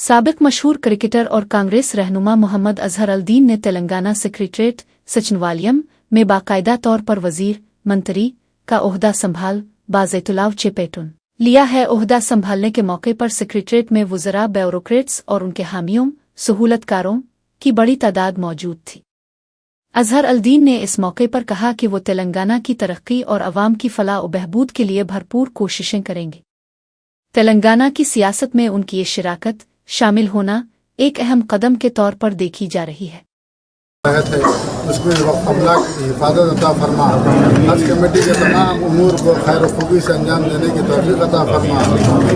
साबिक मशहूर क्रिकेटर और कांग्रेस रहनुमा मोहम्मद अजहर अल-दीन ने तेलंगाना सेक्रेटरीट सचिवालय में बाकायदा तौर पर वजीर मंत्री का ओहदा संभाल बाज़ेतुलाव चेपेटुन लिया है। ओहदा संभालने के मौके पर सेक्रेटरीट में वुज़रा, ब्यूरोक्रेट्स और उनके हामियों सहूलतकारों की बड़ी तादाद मौजूद थी। अजहर अल-दीन ने इस मौके पर कहा कि वो तेलंगाना की तरक्की और अवाम की फलाह व बहबूद के लिए भरपूर कोशिशें करेंगे। तेलंगाना की सियासत में उनकी ये शिराकत शामिल होना एक अहम कदम के तौर पर देखी जा रही है। उसमें अमला की हिफाजत अता फरमा, हज कमेटी के तमाम उमूर को खैर खूबी से अंजाम देने की तौफीक अता फरमा।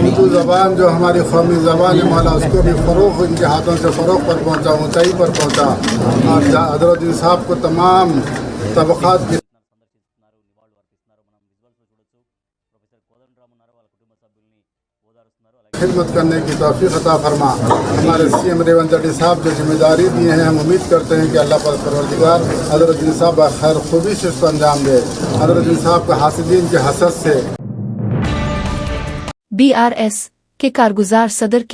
उर्दू ज़बान जो हमारी कौमी ज़बान है मौला, उसको भी फ़रोग़ इनके हाथों से फ़रोग़ पर पहुँचा, ऊँचाई पर पहुँचा। और हज़रत साहब को तमाम तबक़ात की खिदमत करने की तौफीक अता फरमा। हमारे सीएम रेवंत रेड्डी साहब जो जिम्मेदारी दिए हैं, हम उम्मीद करते हैं कि अल्लाह पर परवरदिगार हज़रत साहब खैर खूबी से इसको अंजाम दे। हज़रत साहब के हासिदीन के हसद से BRS के कारगुजार सदर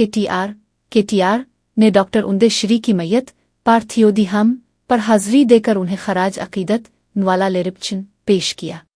KTR ने डॉक्टर उंदे श्री की मैयत पार्थियोदिहम पर हाज़री देकर उन्हें खराज अकीदत नवाला लेरिप्चन पेश किया।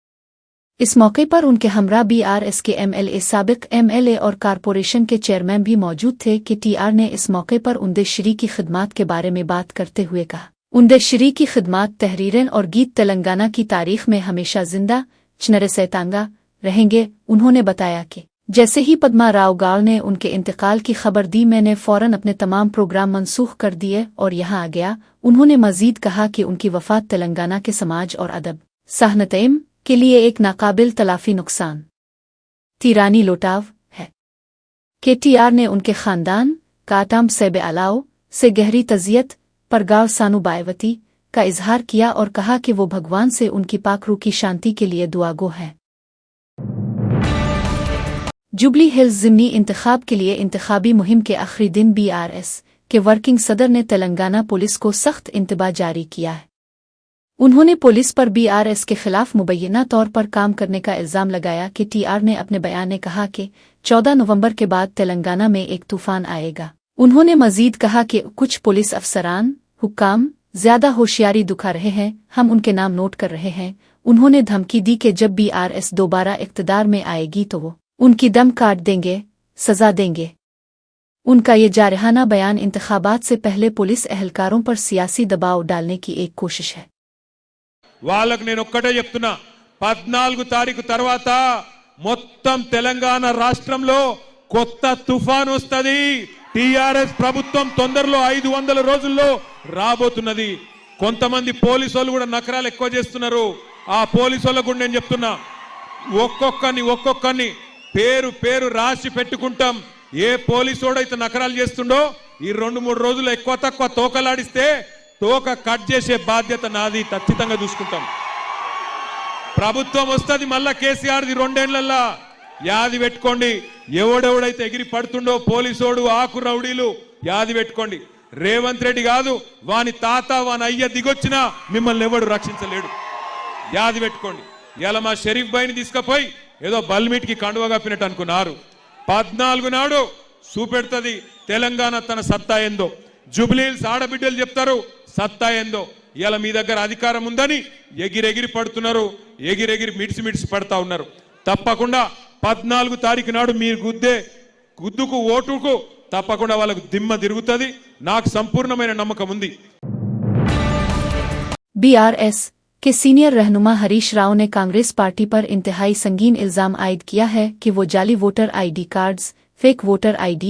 इस मौके पर उनके हमरा BRS के MLA, साबिक MLA और कारपोरेशन के चेयरमैन भी मौजूद थे। KTR ने इस मौके पर उंदे श्री की खिदमात के बारे में बात करते हुए कहा, उंदे श्री की खिदमात, तहरीरें और गीत तेलंगाना की तारीख में हमेशा जिंदा चनरसैतांगा रहेंगे। उन्होंने बताया कि जैसे ही पद्मा राव गाल ने उनके इंतकाल की खबर दी, मैंने फौरन अपने तमाम प्रोग्राम मनसूख कर दिए और यहाँ आ गया। उन्होंने मजीद कहा कि उनकी वफात तेलंगाना के समाज और अदब सहनतैम के लिए एक नाकाबिल तलाफी नुकसान तीरानी लौटाव है। KTR ने उनके खानदान काटाम सेब अलाओ से गहरी तज़ियत परगाव सानू बायवती का इजहार किया और कहा कि वो भगवान से उनकी पाक रूह की शांति के लिए दुआगो हैं। जुबली हिल्स ज़िमनी इंतखाब के लिए इंतखाबी मुहिम के आखिरी दिन BRS के वर्किंग सदर ने तेलंगाना पुलिस को सख्त इंतबाह जारी किया है। उन्होंने पुलिस पर BRS के खिलाफ मुबैना तौर पर काम करने का इल्ज़ाम लगाया। KTR ने अपने बयान में कहा कि 14 नवंबर के बाद तेलंगाना में एक तूफान आएगा। उन्होंने मजीद कहा कि कुछ पुलिस अफसरान हुक्काम ज्यादा होशियारी दिखा रहे हैं, हम उनके नाम नोट कर रहे हैं। उन्होंने धमकी दी कि जब BRS दोबारा इक़्तिदार में आएगी तो वो उनकी दम काट देंगे, सजा देंगे। उनका ये जारहाना बयान इंतखाबात से पहले पुलिस एहलकारों पर सियासी दबाव डालने की एक कोशिश है। వాళ్ళకి నేను ఒక్కటే చెప్తున్నా, 14 తారీఖు తర్వాత మొత్తం తెలంగాణ రాష్ట్రంలో కొత్త తుఫాన్ వస్తది। టిఆర్ఎస్ ప్రభుత్వం తొందరలో 500 రోజుల్లో రాబోతున్నది। కొంతమంది పోలీసులు కూడా నకరాలు ఎక్కువ చేస్తున్నారు। ఆ పోలీసులకు కూడా నేను చెప్తున్నా, ఒక్కొక్కని పేరు రాసి పెట్టుకుంటాం। ఏ పోలీసోడైతే నకరాలు చేస్తుండో ఈ 2-3 రోజులు ఎక్కువ తక్కువ తోకలాడిస్తే తోక కట్ చేసే బాధ్యత నాది, ఖచ్చితంగా చూసుకుంటాం। ప్రభుత్వం వస్తది మళ్ళా కేసీఆర్ది 2 ఏళ్లల్లా, యాది పెట్టుకోండి। ఎవడెవడైతే ఎగిరి పడుతుండో పోలీసోడు ఆకు రౌడీలు యాది పెట్టుకోండి। రేవంత్ రెడ్డి కాదు, వాని తాత వాని అయ్య దిగొచ్చినా మిమ్మల్ని ఎవడు రక్షించలేడు, యాది పెట్టుకోండి। ఇలా మా షరీఫ్ భాయ్ని తీసుకుపోయి ఏదో బల్మీట్కి కండువ కప్పినట్టు అనుకున్నారు। 14 నాడు చూపెడుతుంది తెలంగాణ తన సత్తా ఏందో। జుబ్లీహిల్స్ ఆడబిడ్డలు చెప్తారు సత్తా ఏందో। ఇలా మీ దగ్గర అధికారం ఉందని ఎగిరెగిరి పడుతున్నారు, ఎగిరెగిరి మిడిసి పడతా ఉన్నారు। తప్పకుండా 14 తారీఖు నాడు మీరు గుద్దుకు ఓటుకు తప్పకుండా వాళ్ళకు దిమ్మ తిరుగుతుంది, నాకు సంపూర్ణమైన నమ్మకం ఉంది। BRS के सीनियर रहनुमा हरीश राव ने कांग्रेस पार्टी पर इंतहाई संगीन इल्जाम आयद किया है कि वो जाली voter ID cards, fake voter ID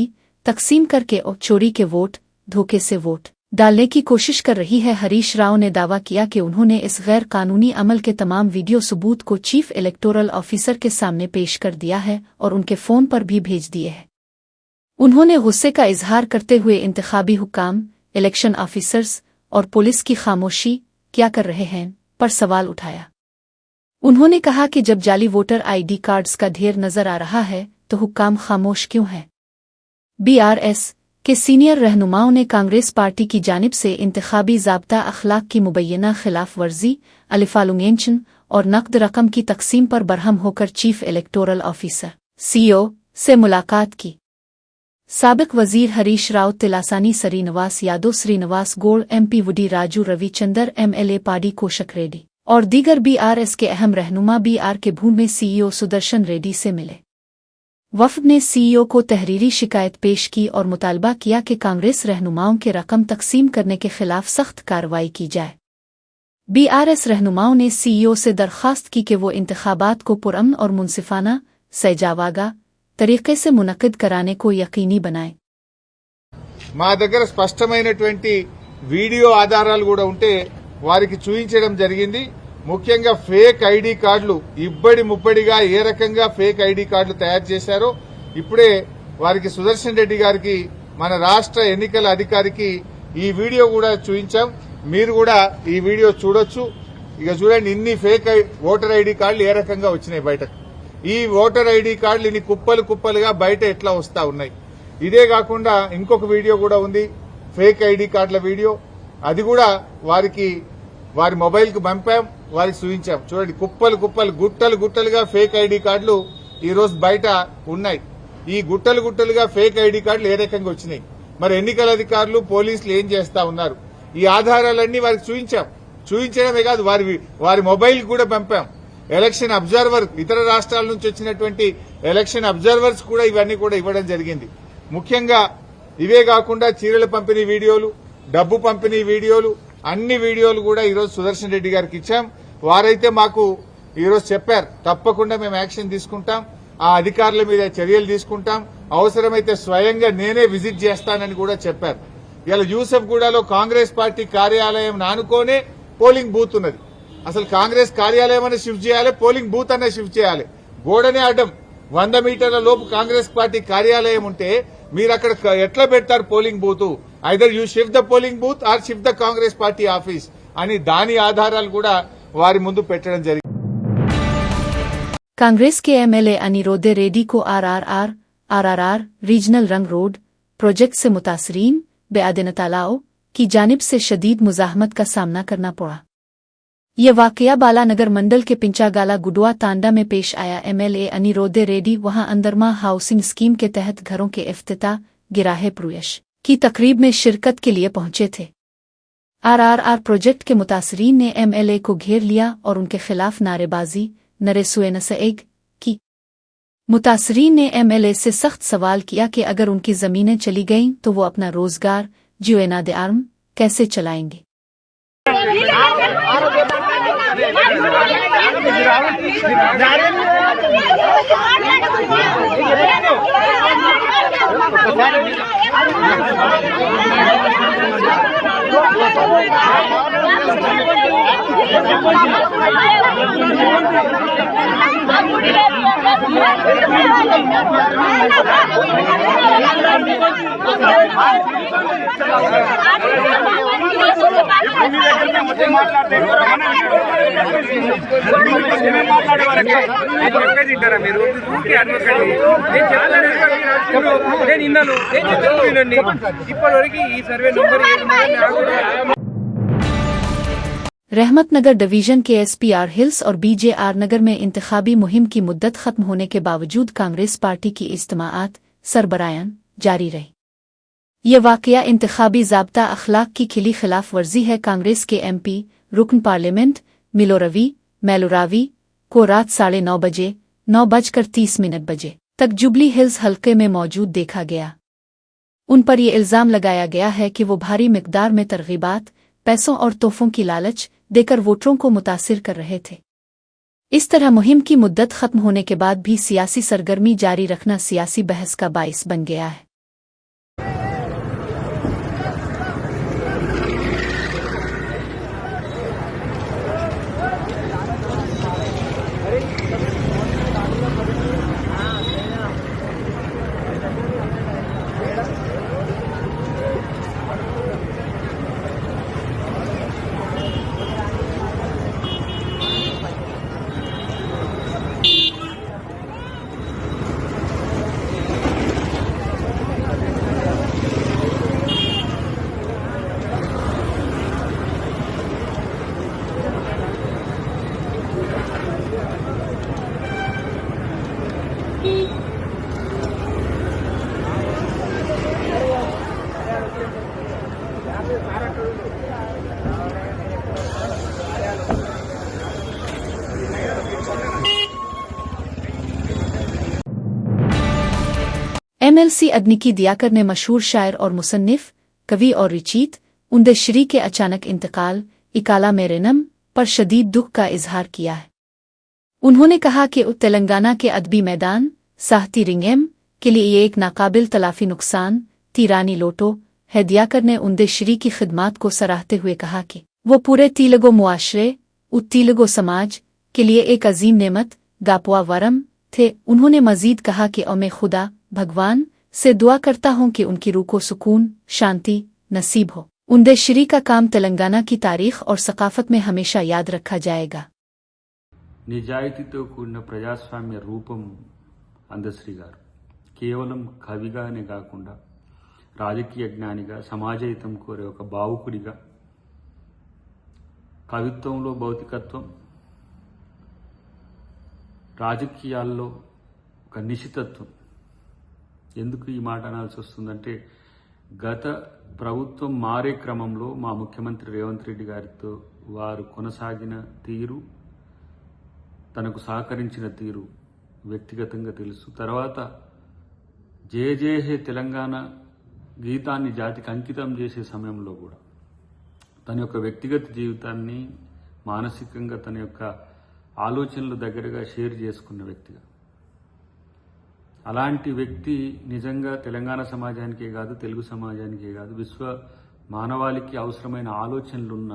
तकसीम करके और चोरी के वोट, धोखे से वोट डालने की कोशिश कर रही है। हरीश राव ने दावा किया कि उन्होंने इस गैर कानूनी अमल के तमाम वीडियो सबूत को चीफ इलेक्टोरल ऑफिसर के सामने पेश कर दिया है और उनके फोन पर भी भेज दिए हैं। उन्होंने गुस्से का इजहार करते हुए इंतखाबी हुक्काम, इलेक्शन ऑफिसर्स और पुलिस की खामोशी क्या कर रहे हैं पर सवाल उठाया। उन्होंने कहा कि जब जाली वोटर ID कार्ड्स का ढेर नजर आ रहा है तो हुक्काम खामोश क्यों हैं। BRS के सीनियर रहनुमाओं ने कांग्रेस पार्टी की जानिब से इंतखाबी ज़ाब्ता अखलाक की मुबैना खिलाफ वर्जी, अलिफालुंगेंचन और नकद रकम की तकसीम पर बरहम होकर चीफ इलेक्टोरल ऑफिसर CEO से मुलाकात की। साबिक वजीर हरीश राव तिलासानी श्रीनिवास यादव श्रीनिवास गौड़ MP वुडी राजू रविचंदर MLA पाडी कोशक रेड्डी और दीगर BRS के अहम रहनुमा BR के भून में CEO सुदर्शन रेड्डी से मिले। वफ़द ने CEO को तहरीरी शिकायत पेश की और मुतालबा किया कि कांग्रेस रहनुमाओं के रकम तकसीम करने के खिलाफ सख्त कार्रवाई की जाए। BRS रहनुमाओं ने CEO से दरख्वास्त की कि वो इंतखाबात को पुरअमन और मुनसिफाना सजावागा तरीके से मुनक्किद कराने को यकीनी बनाए। మా దగ్గర స్పష్టమైనటువంటి వీడియో ఆధారాలు కూడా ఉంటే వారికి చూపించడం జరిగింది. ముఖ్యంగా ఫేక్ ఐడి కార్డులు ఇబ్బడి ముబ్బడిగా ఏ రకంగా ఫేక్ ఐడి కార్డులు తయారు చేశారో ఇప్పుడే వారికి సుదర్శన్ రెడ్డి గారికి మన రాష్ట్ర ఎన్నికల అధికారికి ఈ వీడియో కూడా చూపించాం. మీరు కూడా ఈ వీడియో చూడొచ్చు. ఇక చూడండి, ఇన్ని ఫేక్ ఓటర్ ఐడి కార్డులు ఏ రకంగా వచ్చినాయి బయటకు. ఈ ఓటర్ ఐడి కార్డులు ఇన్ని కుప్పలు కుప్పలుగా బయట ఎట్లా వస్తా ఉన్నాయి. ఇదే కాకుండా ఇంకొక వీడియో కూడా ఉంది, ఫేక్ ఐడి కార్డుల వీడియో. అది కూడా వారి మొబైల్ కు పంపాం, వారికి చూపించాం. చూడండి, కుప్పలు కుప్పలు గుట్టలు గుట్టలుగా ఫేక్ ఐడి కార్డులు ఈ రోజు బయట ఉన్నాయి. ఈ గుట్టలు గుట్టలుగా ఫేక్ ఐడి కార్డులు ఏ రకంగా వచ్చినాయి, మరి ఎన్నికల అధికారులు పోలీసులు ఏం చేస్తా ఉన్నారు, ఈ ఆధారాలన్నీ వారికి చూపించాం. చూపించడమే కాదు, వారి మొబైల్ కూడా పంపాం. ఎలక్షన్ అబ్జర్వర్, ఇతర రాష్ట్రాల నుంచి వచ్చినటువంటి ఎలక్షన్ అబ్జర్వర్స్ కూడా ఇవన్నీ కూడా ఇవ్వడం జరిగింది. ముఖ్యంగా ఇవే కాకుండా చీరల పంపిణీ వీడియోలు, డబ్బు పంపిణీ వీడియోలు, అన్ని వీడియోలు కూడా ఈరోజు సుదర్శన్ రెడ్డి గారికి ఇచ్చాం. వారైతే మాకు ఈరోజు చెప్పారు, తప్పకుండా మేము యాక్షన్ తీసుకుంటాం, ఆ అధికారుల మీద చర్యలు తీసుకుంటాం, అవసరమైతే స్వయంగా నేనే విజిట్ చేస్తానని కూడా చెప్పారు. ఇలా యూసఫ్గూడలో కాంగ్రెస్ పార్టీ కార్యాలయం ఆనుకోనే పోలింగ్ బూత్ ఉన్నది. అసలు కాంగ్రెస్ కార్యాలయం అనే షిఫ్ట్ చేయాలి, పోలింగ్ బూత్ అనే షిఫ్ట్ చేయాలి. గోడనే అడ్డం 100 మీటర్ల లోపు కాంగ్రెస్ పార్టీ కార్యాలయం ఉంటే మీరు అక్కడ ఎట్లా పెడతారు polling booth? Either you shift the polling booth are shift the Congress party office అని దాని ఆధారాలు కూడా వారి ముందు పెట్టడం జరిగింది. कांग्रेस के MLA अनिरोधे रेड्डी को RRR रीजनल रंग रोड प्रोजेक्ट से मुतासरीन बेअदनतालाओं की जानिब से शदीद मुजाहमत का सामना करना पड़ा। ये वाकया बालानगर मंडल के पिंचागाला गुडुआ तांडा में पेश आया। MLA अनिरोधे रेड्डी वहां अंदरमा हाउसिंग स्कीम के तहत घरों के इफ्तिताह गिराहे प्रुयश की तकरीब में शिरकत के लिए पहुंचे थे। RRR प्रोजेक्ट के मुतासरीन ने MLA को घेर लिया और उनके खिलाफ नारेबाजी नरेसुएनसएग की। मुतासरीन ने MLA से सख्त सवाल किया कि अगर उनकी जमीनें चली गईं तो वो अपना रोजगार जुएनादे आर्म कैसे चलाएंगे। रहमतनगर डिवीजन के SPR हिल्स और BJR नगर में इंतखाबी मुहिम की मुद्दत खत्म होने के बावजूद कांग्रेस पार्टी की इज्तिमाआत सरबरायान जारी रही। ये वाकया इंतखाबी ज़ाब्ता अखलाक की खिली खिलाफ वर्जी है। कांग्रेस के MP रुकन पार्लियामेंट मेलोरावी को रात 9:30 बजे 9:30 तक जुबली हिल्स हल्के में मौजूद देखा गया। उन पर यह इल्ज़ाम लगाया गया है कि वो भारी मिकदार में तरगीबात, पैसों और तोहफों की लालच देकर वोटरों को मुतासिर कर रहे थे। इस तरह मुहिम की मुद्दत खत्म होने के बाद भी सियासी सरगर्मी जारी रखना सियासी बहस का बाइस बन गया है। MLC अदनिकी दियाकर ने मशहूर शायर और मुसन्निफ, कवि और रचयित उंदे श्री के अचानक इंतकाल इकाला मेरेनम पर शदीद दुख का इजहार किया है। उन्होंने कहा कि तेलंगाना के अदबी मैदान साहती रिंगेम के लिए ये एक नाकाबिल तलाफी नुकसान तीरानी लोटो है। दियाकर ने उंदे श्री की खिदमात को सराहते हुए कहा कि वो पूरे तीलगो मुआशरे तीलगो समाज के लिए एक अजीम नेमत गापवा वरम थे। उन्होंने मजीद कहा कि मैं खुदा भगवान से दुआ करता हूँ कि उनकी रूह को सुकून शांति नसीब हो। उंदे श्री का काम तेलंगाना की तारीख और सकाफत में हमेशा याद रखा जाएगा। నిజాయితీతో కూడిన ప్రజాస్వామ్య రూపం అందశ్రీ గారు కేవలం కవిగానే కాకుండా రాజకీయ జ్ఞానిగా సమాజహితం కోరే ఒక భావుకుడిగా కవిత్వంలో భౌతికత్వం రాజకీయాల్లో ఒక నిశితత్వం. ఎందుకు ఈ మాట అనాల్సి వస్తుందంటే గత ప్రభుత్వం మారే క్రమంలో మా ముఖ్యమంత్రి రేవంత్ రెడ్డి గారితో వారు కొనసాగిన తీరు తనకు సహకరించిన తీరు వ్యక్తిగతంగా తెలుసు. తర్వాత జయ జయ హే తెలంగాణ గీతాన్ని జాతికి అంకితం చేసే సమయంలో కూడా తన యొక్క వ్యక్తిగత జీవితాన్ని మానసికంగా తన యొక్క ఆలోచనలు దగ్గరగా షేర్ చేసుకున్న వ్యక్తిగా అలాంటి వ్యక్తి నిజంగా తెలంగాణ సమాజానికే కాదు తెలుగు సమాజానికే కాదు విశ్వ మానవాళికి అవసరమైన ఆలోచనలున్న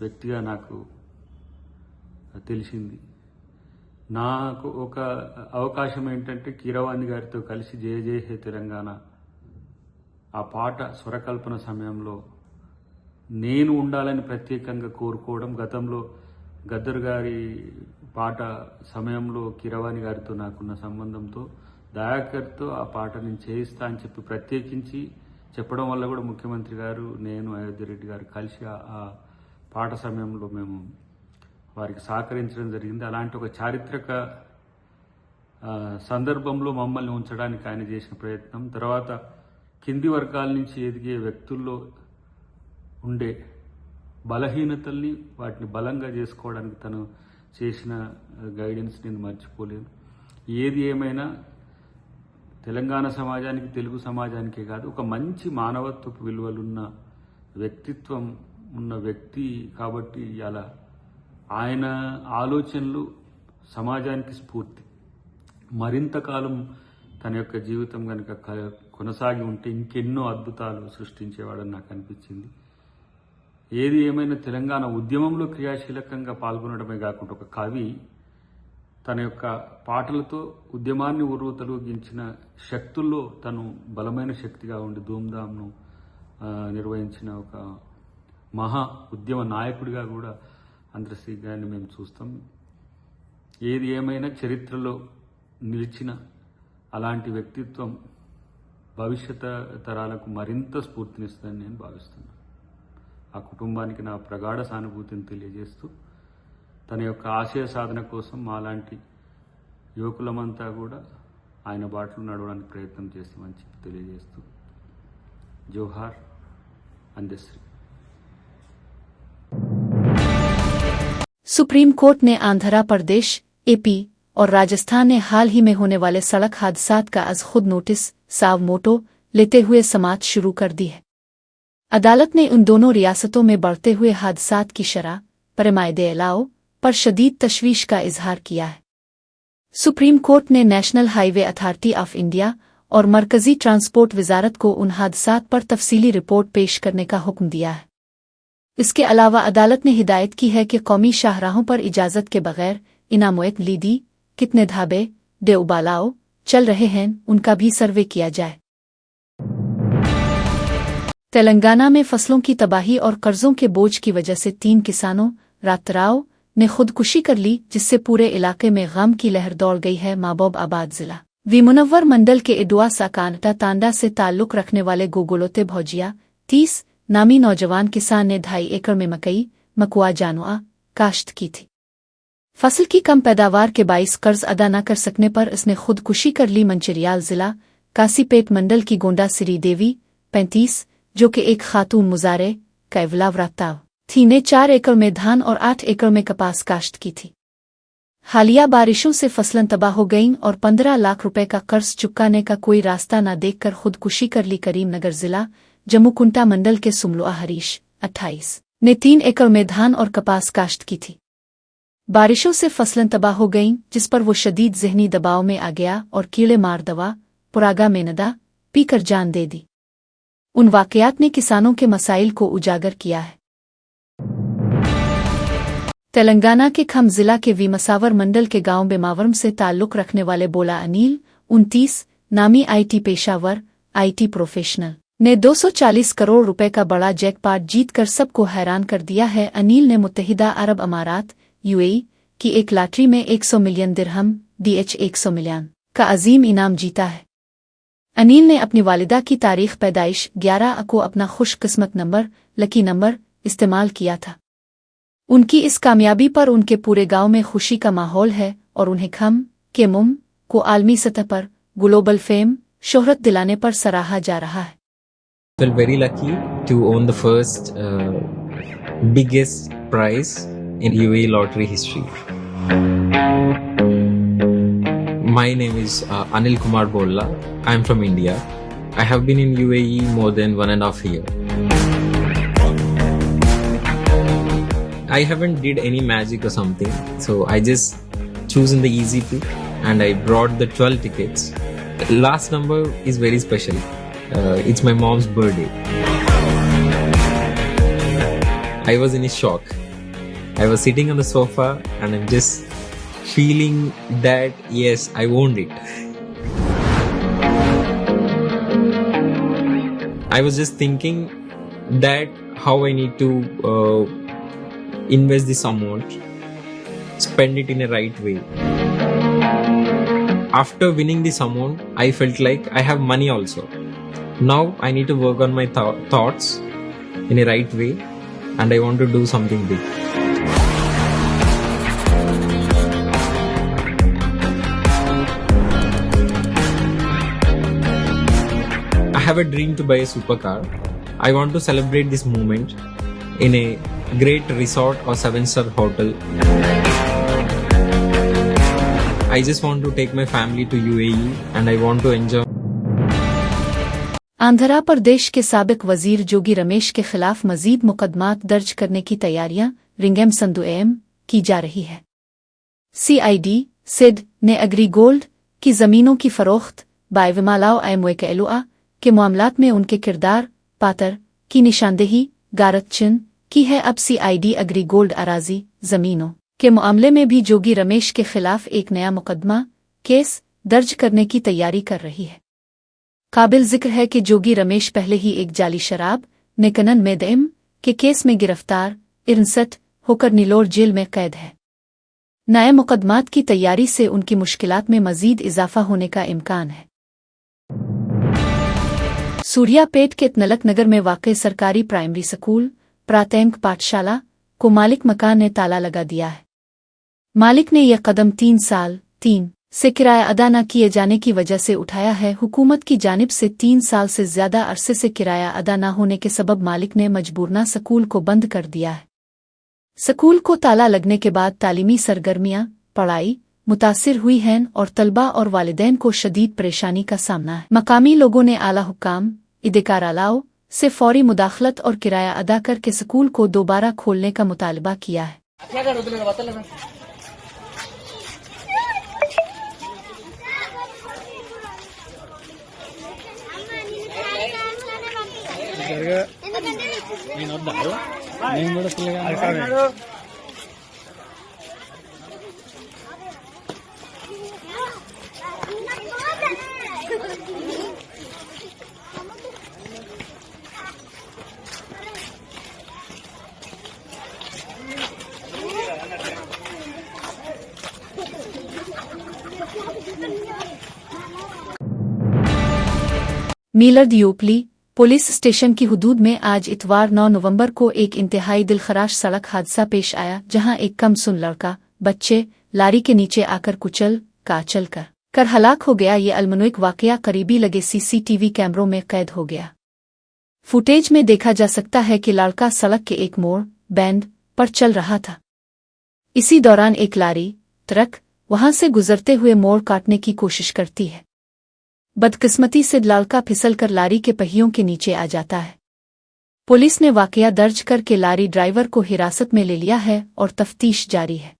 వ్యక్తిగా నాకు తెలిసింది. నాకు ఒక అవకాశం ఏంటంటే కీరవాణి గారితో కలిసి జయ జయ హే తెలంగాణ ఆ పాట స్వరకల్పన సమయంలో నేను ఉండాలని ప్రత్యేకంగా కోరుకోవడం, గతంలో గద్దర్ గారి పాట సమయంలో కీరవాణి గారితో నాకున్న సంబంధంతో దయాకర్తో ఆ పాట నేను చేయిస్తా అని చెప్పి ప్రత్యేకించి చెప్పడం వల్ల కూడా ముఖ్యమంత్రి గారు నేను అయోధ్య రెడ్డి గారు కలిసి ఆ పాట సమయంలో మేము వారికి సహకరించడం జరిగింది. అలాంటి ఒక చారిత్రక సందర్భంలో మమ్మల్ని ఉంచడానికి ఆయన చేసిన ప్రయత్నం, తర్వాత కింది వర్గాల నుంచి ఎదిగే వ్యక్తుల్లో ఉండే బలహీనతల్ని వాటిని బలంగా చేసుకోవడానికి తను చేసిన గైడెన్స్ నేను మర్చిపోలేను. ఏది ఏమైనా తెలంగాణ సమాజానికి తెలుగు సమాజానికే కాదు ఒక మంచి మానవత్వపు విలువలున్న వ్యక్తిత్వం ఉన్న వ్యక్తి కాబట్టి అలా ఆయన ఆలోచనలు సమాజానికి స్ఫూర్తి. మరింత కాలం తన యొక్క జీవితం కనుక కొనసాగి ఉంటే ఇంకెన్నో అద్భుతాలు సృష్టించేవాడని నాకు అనిపించింది. ఏది ఏమైనా తెలంగాణ ఉద్యమంలో క్రియాశీలకంగా పాల్గొనడమే కాకుండా ఒక కవి తన యొక్క పాటలతో ఉద్యమాన్ని ఉర్రూతలూగించిన శక్తుల్లో తను బలమైన శక్తిగా ఉండి ధూమ్ధామ్ను నిర్వహించిన ఒక మహా ఉద్యమ నాయకుడిగా కూడా అందశ్రీ గారిని మేము చూస్తాం. ఏది ఏమైనా చరిత్రలో నిలిచిన అలాంటి వ్యక్తిత్వం భవిష్యత్ తరాలకు మరింత స్ఫూర్తినిస్తుందని నేను భావిస్తున్నాను. ఆ కుటుంబానికి నా ప్రగాఢ సానుభూతిని తెలియజేస్తూ తన యొక్క ఆశయ సాధన కోసం మాలాంటి యువకులమంతా కూడా ఆయన బాటలో నడవడానికి ప్రయత్నం చేస్తామని చెప్పి తెలియజేస్తూ జోహార్ అందశ్రీ. सुप्रीम कोर्ट ने आंध्र प्रदेश, एपी और राजस्थान ने हाल ही में होने वाले सड़क हादसात का आज खुद नोटिस साव मोटो लेते हुए समाअत शुरू कर दी है। अदालत ने उन दोनों रियासतों में बढ़ते हुए हादसात की शरह पैमाइदे अलाव पर शदीद तशवीश का इजहार किया है। सुप्रीम कोर्ट ने national highway authority of India और मरकजी ट्रांसपोर्ट वजारत को उन हादसात पर तफसीली रिपोर्ट पेश करने का हुक्म दिया है। इसके अलावा अदालत ने हिदायत की है कि कौमी शाहराहों पर इजाज़त के बगैर इनामुएत लीदी कितने ढाबे डे उबालाओ चल रहे हैं उनका भी सर्वे किया जाए। तेलंगाना में फसलों की तबाही और कर्जों के बोझ की वजह से 3 किसानों रातराव ने खुदकुशी कर ली, जिससे पूरे इलाके में गम की लहर दौड़ गई है। महबूब आबाद जिला विमुनव्वर मंडल के इडुआ साकानटा तांडा से ताल्लुक रखने वाले गोगोलोते भौजिया 30 नामी नौजवान किसान ने 2.5 एकड़ में मकई मकुआ जानुआ काश्त की थी। फसल की कम पैदावार के बाइस कर्ज अदा न कर सकने पर इसने खुदकुशी कर ली। मंचिरियाल जिला कासीपेट मंडल की गोंडा श्री देवी 35 जो कि एक खातून मुजारे कैवलाव्राताव थी, ने 4 एकड़ में धान और 8 एकड़ में कपास काश्त की थी। हालिया बारिशों से फसलें तबाह हो गईं और 15 लाख रुपए का कर्ज चुकाने का कोई रास्ता न देखकर खुदकुशी कर ली। करीमनगर जिला जम्मूकुंटा मंडल के सुमलुआ हरीश 28 ने 3 एकड़ में धान और कपास काश्त की थी। बारिशों से फसलें तबाह हो गईं, जिस पर वो शदीद ज़हनी दबाव में आ गया और कीड़े मार दवा पुरागा मेनदा पीकर जान दे दी। उन वाक़यात ने किसानों के मसाइल को उजागर किया है। तेलंगाना के खम जिला के वीमसावर मंडल के गांव बेमावरम से ताल्लुक़ रखने वाले बोला अनिल 29 नामी आईटी पेशावर आईटी प्रोफेशनल ने 240 करोड़ रुपए का बड़ा जैकपॉट जीतकर सबको हैरान कर दिया है। अनिल ने मुत्तहिदा अरब अमारात यूएई की एक लॉटरी में 100 मिलियन दिरहम DH 100 मिलियन का अजीम इनाम जीता है। अनिल ने अपनी वालिदा की तारीख पैदाइश 11 को अपना खुशकिस्मत नंबर लकी नंबर इस्तेमाल किया था। उनकी इस कामयाबी पर उनके पूरे गांव में खुशी का माहौल है और उन्हें खम के मुम को आलमी सतह पर ग्लोबल फेम शोहरत दिलाने पर सराहा जा रहा है। Felt very lucky to own the first biggest prize in UAE lottery history. My name is Anil Kumar Bolla. I am from India. I have been in UAE more than 1.5 years. I haven't did any magic or something, so I just chosen the easy pick and I brought the 12 tickets. The last number is very special. It's my mom's birthday. I was in a shock. I was sitting on the sofa and I'm just feeling that yes, I owned it. I was just thinking that how I need to invest this amount, spend it in a right way. After winning this amount, I felt like I have money also. Now I need to work on my thoughts in a right way and I want to do something big. I have a dream to buy a supercar. I want to celebrate this moment in a great resort or 7-star hotel. I just want to take my family to UAE and I want to enjoy. Andhra Pradesh के साबिक वजीर जोगी रमेश के खिलाफ मजीद मुकदमात दर्ज करने की तैयारियां रिंगम संदुएम की जा रही है। CID सिड ने एग्री गोल्ड की जमीनों की फरोख्त बायवमालाओ एमवेकेलुआ के मामलात में उनके किरदार पातर की निशानदेही गारत चिन की है। अब CID एग्री गोल्ड अराजी जमीनों के मामले में भी जोगी रमेश के खिलाफ एक नया मुकदमा केस दर्ज करने की तैयारी कर रही है। काबिल जिक्र है कि जोगी रमेश पहले ही एक जाली शराब निकनन मेदम के केस में गिरफ्तार 61 होकर नीलोर जेल में कैद है। नए मुकदमात की तैयारी से उनकी मुश्किलात में मजीद इजाफा होने का इम्कान है। सूर्यापेट के तनलक नगर में वाक़ई सरकारी प्राइमरी स्कूल प्राथमिक पाठशाला को मालिक मकान ने ताला लगा दिया है। मालिक ने यह कदम 3 साल से किराया अदा न किए जाने की वजह से उठाया है। हुकूमत की जानिब से 3 साल से ज्यादा अरसे से किराया अदा न होने के सबब मालिक ने मजबूरना स्कूल को बंद कर दिया है। स्कूल को ताला लगने के बाद तालीमी सरगर्मियां पढ़ाई मुतासिर हुई हैं और तलबा और वालिदैन को शदीद परेशानी का सामना है। मकामी लोगों ने आला हुक्काम इदिकारालाओ से फौरी मुदाखलत और किराया अदा करके स्कूल को दोबारा खोलने का मुतालबा किया है। मीलर्द यूपली पुलिस स्टेशन की हुदूद में आज इतवार 9 नवंबर को एक इंतहाई दिलखराश सड़क हादसा पेश आया, जहां एक कमसुन लड़का बच्चे लारी के नीचे आकर चल कर हलाक हो गया। ये अलमनुक वाकया करीबी लगे CCTV कैमरों में कैद हो गया। फुटेज में देखा जा सकता है कि लड़का सड़क के एक मोड़ बैंड पर चल रहा था। इसी दौरान एक लारी ट्रक वहां से गुजरते हुए मोड़ काटने की कोशिश करती है। बदकिस्मती से लड़का फिसलकर लारी के पहियों के नीचे आ जाता है। पुलिस ने वाकया दर्ज करके लारी ड्राइवर को हिरासत में ले लिया है और तफ्तीश जारी है।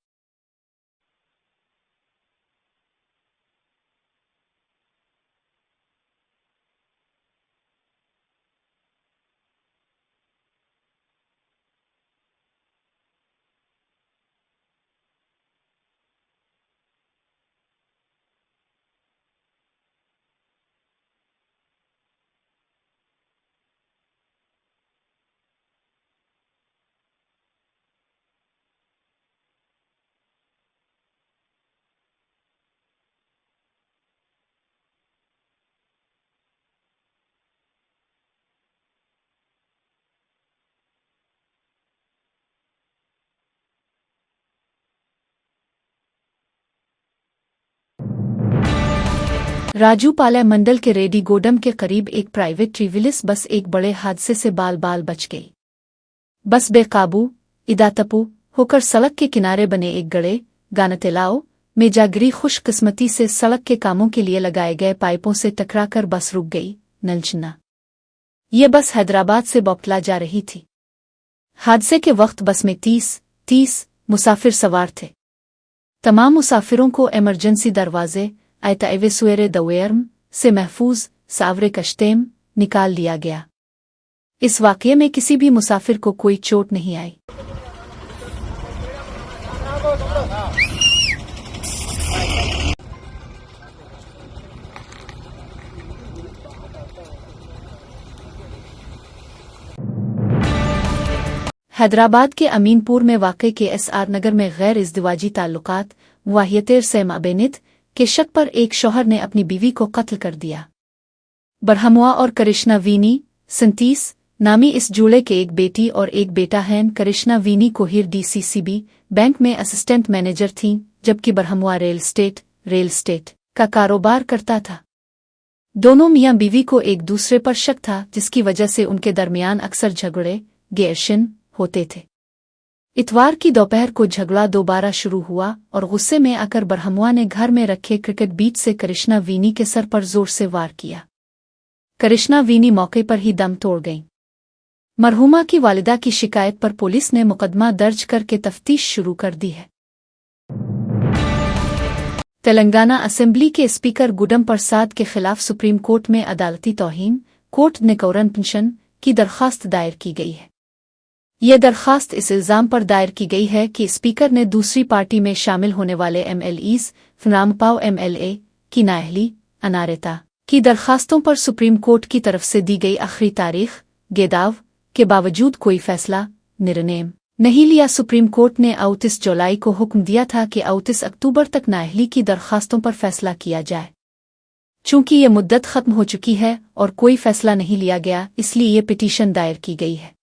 राजूपाला मंडल के रेडीगोडम के करीब एक प्राइवेट ट्रेवल्स बस एक बड़े हादसे से बाल बच गई। बस बेकाबू इदातपू होकर सड़क के किनारे बने एक गड़े गानतेलाओ में जा गिरी। खुशकिस्मती से सड़क के कामों के लिए लगाए गए पाइपों से टकराकर बस रुक गई। नलचना ये बस हैदराबाद से बोपला जा रही थी। हादसे के वक्त बस में 30 मुसाफिर सवार थे। तमाम मुसाफिरों को इमरजेंसी दरवाजे आयतावे सुएरे दवेर्म से महफूज सावरे कश्तेम निकाल लिया गया। इस वाक़ये में किसी भी मुसाफिर को कोई चोट नहीं आई। हैदराबाद के अमीनपुर में वाक़े के SR नगर में गैर इज़्दिवाजी ताल्लुकात वाहियतेर से माबेनित के शक पर एक शौहर ने अपनी बीवी को कत्ल कर दिया। बरहमुआ और करिश्ना वीनी 37 नामी इस जोड़े के एक बेटी और एक बेटा हैं। करिश्ना वीनी कोहिर DCCB बैंक में असिस्टेंट मैनेजर थीं, जबकि बरहमुआ रियल स्टेट का कारोबार करता था। दोनों मियां बीवी को एक दूसरे पर शक था, जिसकी वजह से उनके दरमियान अक्सर झगड़े गेर्शन होते थे। इतवार की दोपहर को झगड़ा दोबारा शुरू हुआ और गुस्से में आकर बरहमुआ ने घर में रखे क्रिकेट बीट से करिश्ना वीनी के सर पर जोर से वार किया। करिश्ना वीनी मौके पर ही दम तोड़ गईं। मरहुमा की वालिदा की शिकायत पर पुलिस ने मुकदमा दर्ज करके तफ्तीश शुरू कर दी है। तेलंगाना असेंबली के स्पीकर गुडम प्रसाद के खिलाफ सुप्रीम कोर्ट में अदालती तौहीन कोर्ट निकोरन पेंशन की दरखास्त दायर की गई है। यह दरखास्त इस इल्जाम पर दायर की गई है कि स्पीकर ने दूसरी पार्टी में शामिल होने वाले MLEs फनामपाव MLA की नाअहली अनारता की दरखास्तों पर सुप्रीम कोर्ट की तरफ से दी गई आखिरी तारीख गेदाव के बावजूद कोई फैसला निर्णय नहीं लिया। सुप्रीम कोर्ट ने 29 जुलाई को हुक्म दिया था कि 29 अक्टूबर तक नाअहली की दरखास्तों पर फैसला किया जाए। चूंकि ये मुद्दत खत्म हो चुकी है और कोई फैसला नहीं लिया गया, इसलिए ये पिटीशन दायर की गई है।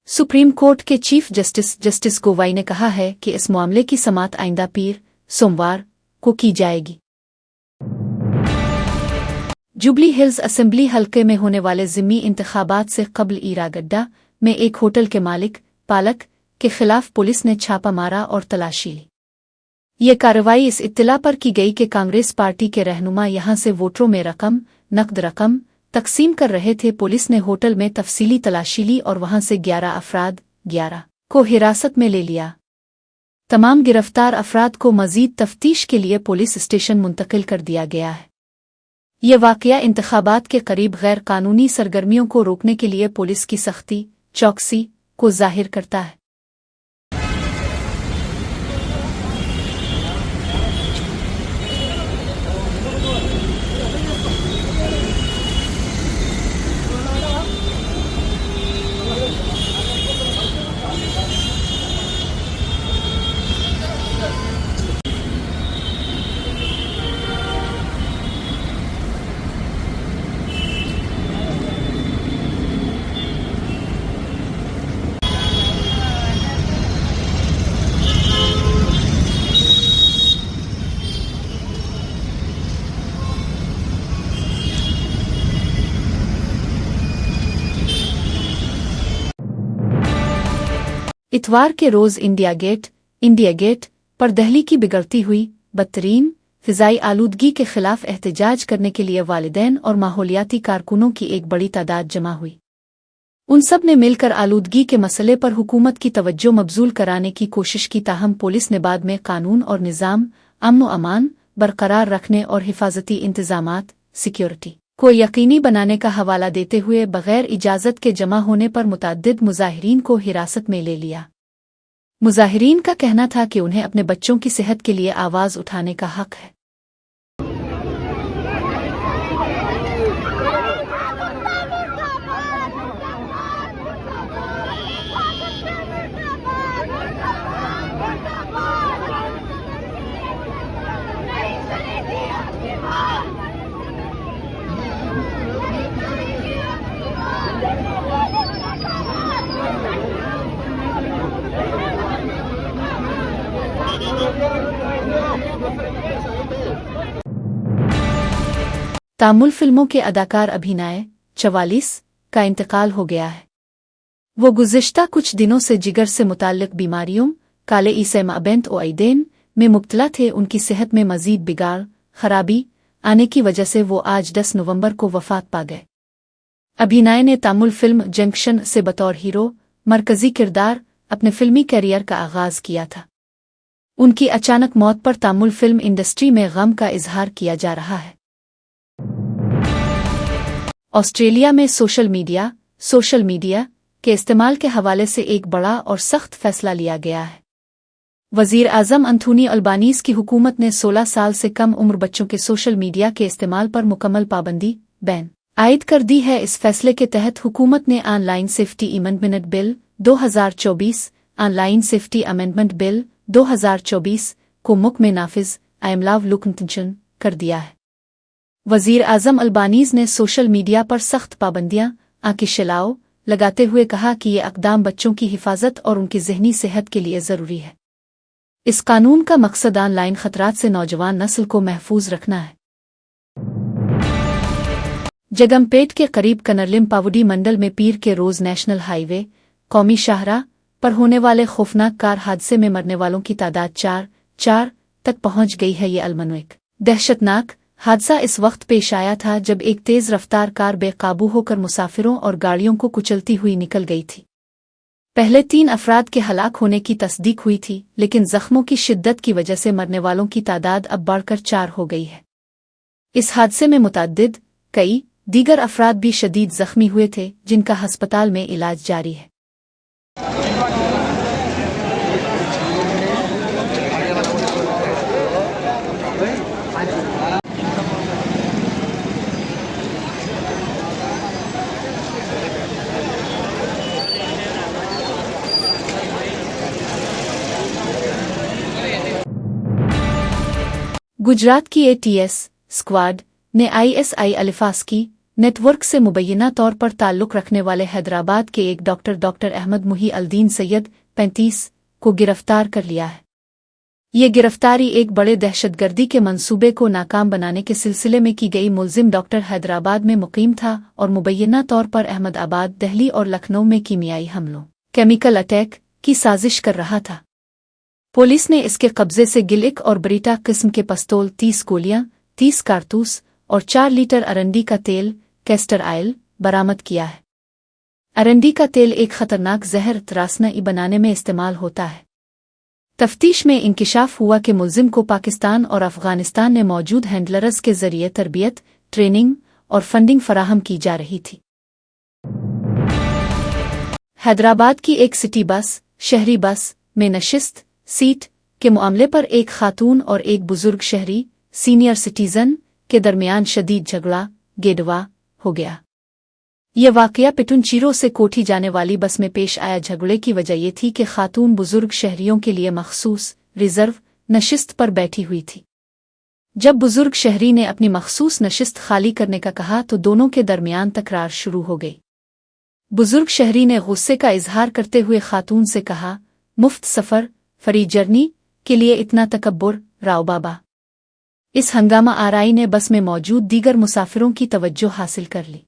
सुप्रीम कोर्ट के चीफ जस्टिस गोवाई ने कहा है कि इस मामले की समाअत आइंदा पीर सोमवार को की जाएगी। जुबली हिल्स असेंबली हलके में होने वाले ज़िम्मी इंतखाबात से कबल ईरागड्डा में एक होटल के मालिक पालक के खिलाफ पुलिस ने छापा मारा और तलाशी ली। ये कार्रवाई इस इत्तला पर की गई कि कांग्रेस पार्टी के रहनुमा यहां से वोटरों में नकद रकम तकसीम कर रहे थे। पुलिस ने होटल में तफसीली तलाशी ली और वहां से 11 को हिरासत में ले लिया। तमाम गिरफ्तार अफराद को मजीद तफ्तीश के लिए पुलिस स्टेशन मुंतकिल कर दिया गया है। ये वाकया इंतखाबात के करीब गैर कानूनी सरगर्मियों को रोकने के लिए पुलिस की सख्ती चौकसी को जाहिर करता है। इतवार के रोज इंडिया गेट पर दिल्ली की बिगड़ती हुई बदतरीन फिजाई आलूदगी के खिलाफ एहतजाज करने के लिए वालिदैन और माहौलियाती कारकुनों की एक बड़ी तादाद जमा हुई। उन सब ने मिलकर आलूदगी के मसले पर हुकूमत की तवज्जो मबजूल कराने की कोशिश की, ताहम पुलिस ने बाद में कानून और निज़ाम, अमन व अमान बरकरार रखने और हिफाजती इंतजामात सिक्योरिटी को यकीनी बनाने का हवाला देते हुए बगैर इजाज़त के जमा होने पर मुतअद्दिद मुजाहिरीन को हिरासत में ले लिया। मुजाहिरीन का कहना था कि उन्हें अपने बच्चों की सेहत के लिए आवाज़ उठाने का हक है। तामुल फिल्मों के अदाकार अभिनय 44 का इंतकाल हो गया है। वो गुज़िश्ता कुछ दिनों से जिगर से मुताल्लिक बीमारियों काले ईसेमाबेंत और ऐदेन में मुब्तला थे। उनकी सेहत में मजीद बिगाड़ खराबी आने की वजह से वो आज 10 नवंबर को वफात पा गए। अभिनय ने तामुल फिल्म जंक्शन से बतौर हीरो मरकजी किरदार अपने फिल्मी कैरियर का आगाज किया था। उनकी अचानक मौत पर तामुल फिल्म इंडस्ट्री में गम का इजहार किया जा रहा है। ऑस्ट्रेलिया में सोशल मीडिया के इस्तेमाल के हवाले से एक बड़ा और सख्त फैसला लिया गया है। वज़ीर आज़म एंथोनी अल्बानीज़ की हुकूमत ने 16 साल से कम उम्र बच्चों के सोशल मीडिया के इस्तेमाल पर मुकम्मल पाबंदी बैन आयद कर दी है। इस फैसले के तहत हुकूमत ने online safety amendment bill 2024 online safety amendment bill 2024 को मुल्क में नाफिज अमलाव लुकनतन कर दिया है। वज़ीर आज़म अल्बानीज़ ने सोशल मीडिया पर सख्त पाबंदियां आकिशलाओ लगाते हुए कहा कि ये अक़दाम बच्चों की हिफाजत और उनकी ज़हनी सेहत के लिए ज़रूरी है। इस कानून का मकसद ऑनलाइन खतरात से नौजवान नस्ल को महफूज रखना है। जगमपेट के करीब कनरलिम पावडी मंडल में पीर के रोज़ नेशनल हाईवे कौमी शाहराह पर होने वाले खौफनाक कार हादसे में मरने वालों की तादाद 4 तक पहुंच गई है। ये अलमनोक दहशतनाक हादसा इस वक्त पेश आया था जब एक तेज़ रफ्तार कार बेकाबू होकर मुसाफिरों और गाड़ियों को कुचलती हुई निकल गई थी। पहले 3 अफराद के हलाक होने की तस्दीक हुई थी, लेकिन जख्मों की शिद्दत की वजह से मरने वालों की तादाद अब बढ़कर 4 हो गई है। इस हादसे में मुतअद्दिद कई दीगर अफराद भी शदीद जख्मी हुए थे, जिनका अस्पताल में इलाज जारी है। गुजरात की ATS स्क्वाड ने ISI अलिफास्की नेटवर्क से मुबैना तौर पर ताल्लुक़ रखने वाले हैदराबाद के एक डॉक्टर अहमद मुही अल्दीन सैयद 35 को गिरफ्तार कर लिया है। ये गिरफ्तारी एक बड़े दहशतगर्दी के मंसूबे को नाकाम बनाने के सिलसिले में की गई। मुलजिम डॉक्टर हैदराबाद में मुकीम था और मुबैना तौर पर अहमदाबाद, दिल्ली और लखनऊ में कीमियाई हमलों केमिकल अटैक की साजिश कर रहा था। पुलिस ने इसके कब्जे से गिलिक और ब्रीटा किस्म के पिस्तौल, 30 गोलियां, 30 कारतूस और 4 लीटर अरंडी का तेल कैस्टर ऑयल बरामद किया है। अरंडी का तेल एक खतरनाक जहर त्रासना बनाने में इस्तेमाल होता है। तफ्तीश में इंकिशाफ हुआ कि मुलजिम को पाकिस्तान और अफगानिस्तान में मौजूद हैंडलर्स के जरिए तरबियत, ट्रेनिंग और फंडिंग फराहम की जा रही थी। हैदराबाद की एक सिटी बस, शहरी बस में नशिस्त सीट के मामले पर एक खातून और एक बुजुर्ग शहरी सीनियर सिटीजन के दरमियान शदीद झगड़ा गेडवा हो गया। यह वाकया पिटुनचीरो से कोठी जाने वाली बस में पेश आया। झगड़े की वजह यह थी कि खातून बुजुर्ग शहरियों के लिए मखसूस रिजर्व नशिस्त पर बैठी हुई थी। जब बुजुर्ग शहरी ने अपनी मखसूस नशिस्त खाली करने का कहा तो दोनों के दरमियान तकरार शुरू हो गई। बुजुर्ग शहरी ने गुस्से का इजहार करते हुए खातून से कहा, मुफ्त सफर फ्री जर्नी के लिए इतना तकब्बुर राव बाबा। इस हंगामा आराई ने बस में मौजूद दीगर मुसाफिरों की तवज्जो हासिल कर ली।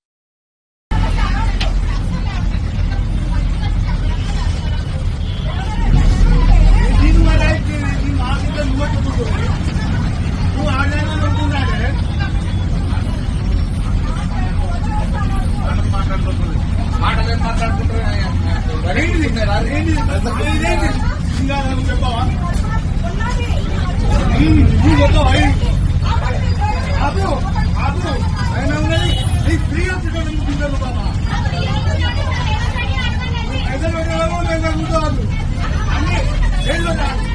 Bapak.